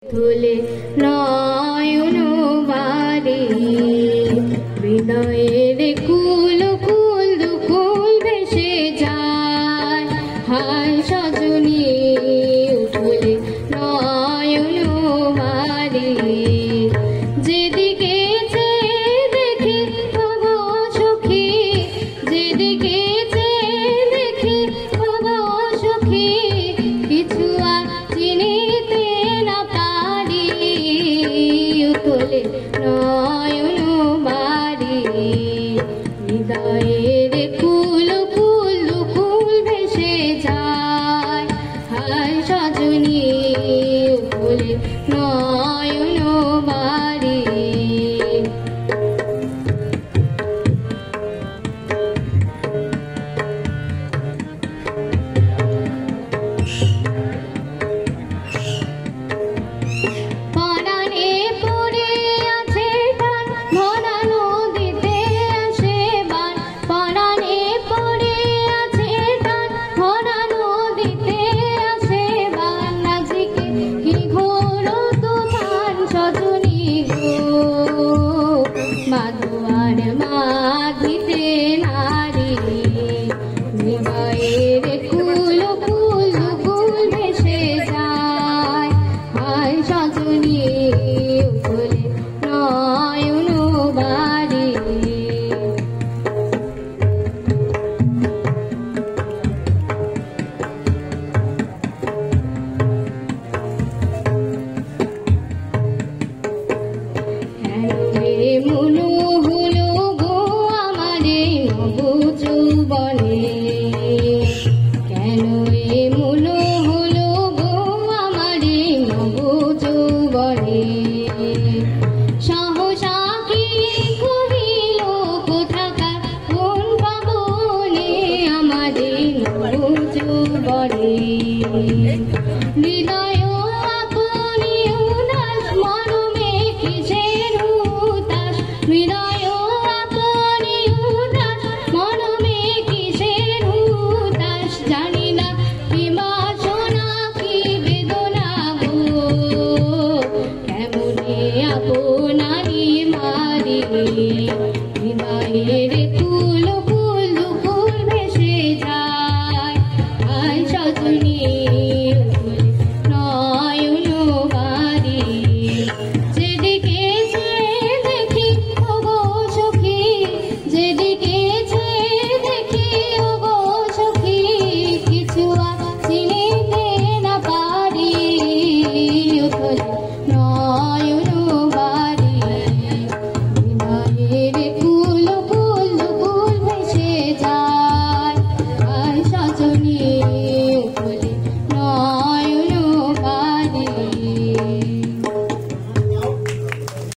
তুলে নয়ন বারে হৃদয়ের কুল কুল দুকুল ভেসে যায় হায় সজনী তুলে নয়ন বারে যেদিকে চেয়ে দেখি ওগো সখী যেদিকে চেয়ে দেখি ওগো সখী কিছু আর চিনিতে না পারি তোলে নয়ন বাড়ি হৃদয়ের কুল কুল কুল ভেসে যায় হায় সজনী তোলে নয়ন বাড়ি পরাণে পড়ে আছে টান ভরা নদীতে আসে বান পরাণে পড়ে আছে টান ভরা নদীতে আসে বান নাজিকে কি ঘোর তুফান সজনী গো মাধুয়ার মাঘিতে নারী হৃদয়ের কুল কুল কুল ভেসে যায় হায় সজনী তোলে নয়ন বাড়ি মনো হলো গো আমারে নব যৌবনে কেন এ মনো হলো গো আমারে নব যৌবনে সহসা কি কহিল কোথাকার কোন পাবনে আমারে নব যৌবনে হৃদয় আপনি উদাস মরমে কিসের উদাস হৃদয় আপনি উদাস মরমে কিসের উদাস জানি না কি বাসনা কি বেদনা গো কেমনে আপনারি মারি হৃদয়ের কুল কুল কুল ভেসে যায় হায় সজনী নয়ন বাড়ি যেদিকে চেয়ে দেখি ওগো সখী যেদিকে চেয়ে দেখি ওগো সখী কিছু আর চিনিতে না পারি তোলে